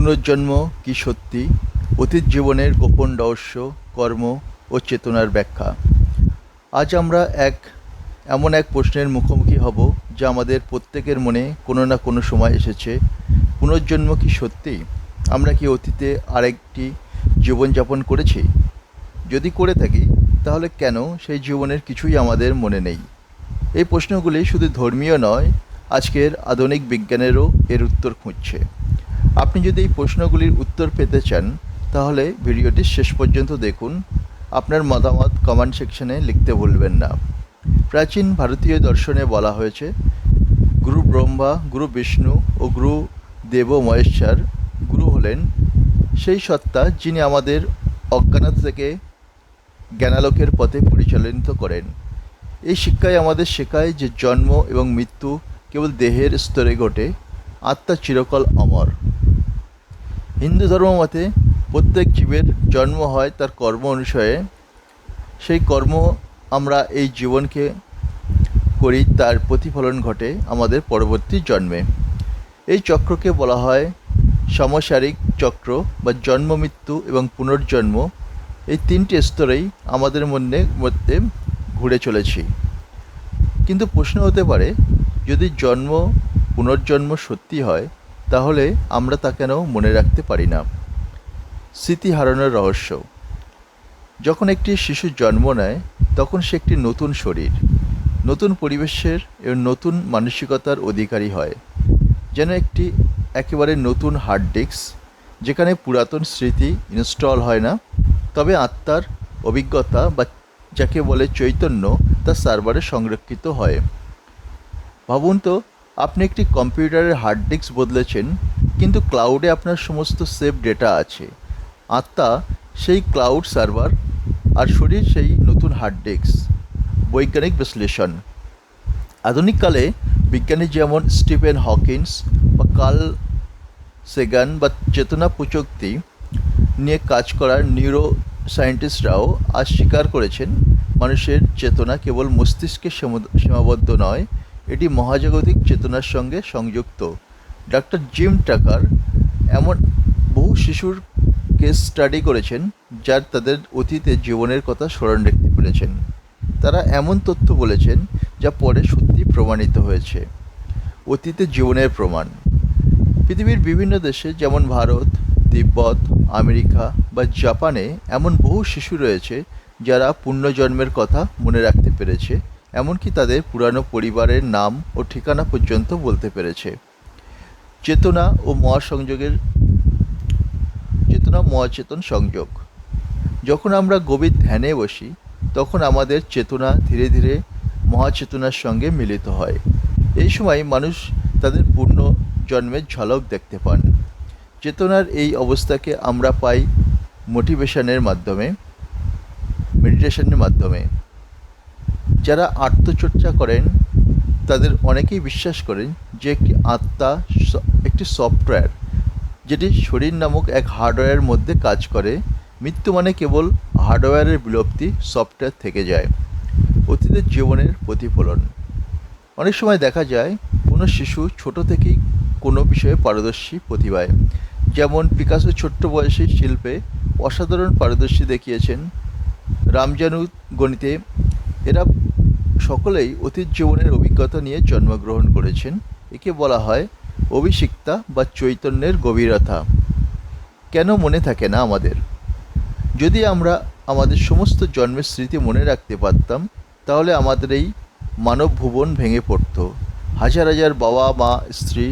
পুনর্জন্ম কি সত্যি? অতীত জীবনের গোপন রহস্য, কর্ম ও চেতনার ব্যাখ্যা। আজ আমরা এমন এক প্রশ্নের মুখোমুখি হব যা আমাদের প্রত্যেকের মনে কোনো না কোনো সময় এসেছে। পুনর্জন্ম কি সত্যি? আমরা কি অতীতে আরেকটি জীবনযাপন করেছি? যদি করে থাকি, তাহলে কেন সেই জীবনের কিছুই আমাদের মনে নেই? এই প্রশ্নগুলি শুধু ধর্মীয় নয়, আজকের আধুনিক বিজ্ঞানেরও এর উত্তর খুঁজছে। আপনি যদি এই প্রশ্নগুলির উত্তর পেতে চান, তাহলে ভিডিওটি শেষ পর্যন্ত দেখুন। আপনার মতামত কমেন্ট সেকশনে লিখতে ভুলবেন না। প্রাচীন ভারতীয় দর্শনে বলা হয়েছে, গুরু ব্রহ্মা, গুরু বিষ্ণু ও গুরু দেব মহেশ্বর। গুরু হলেন সেই সত্তা যিনি আমাদের অজ্ঞানতা থেকে জ্ঞানালোকের পথে পরিচালিত করেন। এই শিক্ষাই আমাদের শেখায় যে জন্ম এবং মৃত্যু কেবল দেহের স্তরে ঘটে, আত্মা চিরকাল অমর। হিন্দু ধর্ম মতে প্রত্যেক জীবের জন্ম হয় তার কর্ম অনুসারে। সেই কর্ম আমরা এই জীবনকে করি, তার প্রতিফলন ঘটে আমাদের পরবর্তী জন্মে। এই চক্রকে বলা হয় সমসারিক চক্র বা জন্ম, মৃত্যু এবং পুনর্জন্ম। এই তিনটি স্তরেই আমাদের মধ্যে ঘুরে চলেছি। কিন্তু প্রশ্ন হতে পারে, যদি পুনর্জন্ম সত্যি হয়, তাহলে আমরা তা কেন মনে রাখতে পারি না? স্মৃতি হারানোর রহস্য। যখন একটি শিশু জন্ম নেয়, তখন সে একটি নতুন শরীর, নতুন পরিবেশের এবং নতুন মানসিকতার অধিকারী হয়। যেন একটি একেবারে নতুন হার্ড ডিস্ক, যেখানে পুরাতন স্মৃতি ইনস্টল হয় না, তবে আত্মার অভিজ্ঞতা বা যাকে বলে চৈতন্য, তা সার্ভারে সংরক্ষিত হয়। ভাবুন তো, আপনি একটি কম্পিউটারের হার্ড ডিস্ক বদলেছেন, কিন্তু ক্লাউডে আপনার সমস্ত সেভ ডেটা আছে। আত্মা সেই ক্লাউড সার্ভার, আর শরীর সেই নতুন হার্ড ডিস্ক। বৈজ্ঞানিক বিশ্লেষণ। আধুনিককালে বিজ্ঞানী যেমন স্টিফেন হকিন্স বা কার্ল সেগান বা চেতনা প্রযুক্তি নিয়ে কাজ করার নিউরো সায়েন্টিস্টরাও আজ স্বীকার করেছেন, মানুষের চেতনা কেবল মস্তিষ্কে সীমাবদ্ধ নয়, এটি মহাজাগতিক চেতনার সঙ্গে সংযুক্ত। ডক্টর জিম টাকার এমন বহু শিশুর কেস স্টাডি করেছেন, যার তাদের অতীতে জীবনের কথা স্মরণ রাখতে পেরেছেন। তারা এমন তথ্য বলেছেন যা পরে সত্যি প্রমাণিত হয়েছে। অতীতে জীবনের প্রমাণ। পৃথিবীর বিভিন্ন দেশে যেমন ভারত, তিব্বত, আমেরিকা বা জাপানে এমন বহু শিশু রয়েছে যারা পুনর্জন্মের কথা মনে রাখতে পেরেছে, এমনকি তাদের পুরানো পরিবারের নাম ও ঠিকানা পর্যন্ত বলতে পেরেছে। চেতনা ও মহাচেতন সংযোগ। যখন আমরা গভীর ধ্যানে বসি, তখন আমাদের চেতনা ধীরে ধীরে মহাচেতনার সঙ্গে মিলিত হয়। এই সময় মানুষ তাদের পূর্ণ জন্মের ঝলক দেখতে পান। চেতনার এই অবস্থাকে আমরা পাই মেডিটেশনের মাধ্যমে। যারা আত্মচর্চা করেন, তাদের অনেকেই বিশ্বাস করেন যে একটি আত্মা একটি সফটওয়্যার, যেটি শরীর নামক এক হার্ডওয়্যারের মধ্যে কাজ করে। মৃত্যু মানে কেবল হার্ডওয়্যারের বিলুপ্তি, সফটওয়্যার থেকে যায়। অতীতের জীবনের প্রতিফলন। অনেক সময় দেখা যায় কোনো শিশু ছোট থেকেই কোনো বিষয়ে পারদর্শী প্রতিভায়, যেমন পিকাসো ছোট্ট বয়সে শিল্পে অসাধারণ পারদর্শী দেখিয়েছেন, রামজানু গণিতে। এরা সকলেই অতীত জীবনের অভিজ্ঞতা নিয়ে জন্মগ্রহণ করেছেন। একে বলা হয় অভিষিক্তা বা চৈতন্যের গভীরতা। কেন মনে থাকে না আমাদের? যদি আমরা আমাদের সমস্ত জন্মের স্মৃতি মনে রাখতে পারতাম, তাহলে আমাদের এই মানব ভুবন ভেঙে পড়ত। হাজার হাজার বাবা মা, স্ত্রী,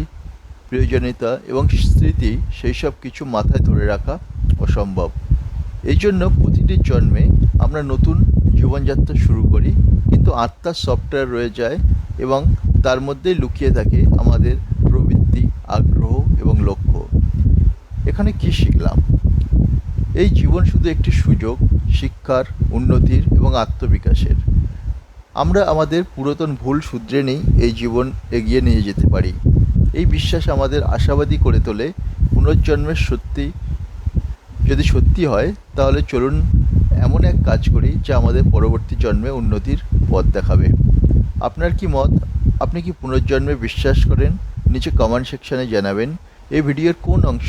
প্রয়োজনীয়তা এবং স্মৃতি, সেই সব কিছু মাথায় ধরে রাখা অসম্ভব। এই জন্য প্রতিটি জন্মে আমরা নতুন জীবনযাত্রা শুরু করি, কিন্তু আত্মার সফটওয়্যার রয়ে যায় এবং তার মধ্যেই লুকিয়ে থাকে আমাদের প্রবৃত্তি, আগ্রহ এবং লক্ষ্য। এখানে কি শিখলাম? এই জীবন শুধু একটি সুযোগ শিক্ষার, উন্নতির এবং আত্মবিকাশের। আমরা আমাদের পুরাতন ভুল শুধরে নিই, এই জীবন এগিয়ে নিয়ে যেতে পারি। এই বিশ্বাস আমাদের আশাবাদী করে তোলে। পুনর্জন্মের যদি সত্যি হয়, তাহলে চলুন এমন এক কাজ করি যা আমাদের পরবর্তী জন্মে উন্নতির পথ দেখাবে। আপনার কি মত? আপনি কি পুনর্জন্মে বিশ্বাস করেন? নিচে কমেন্ট সেকশনে জানাবেন। এই ভিডিওর কোন অংশ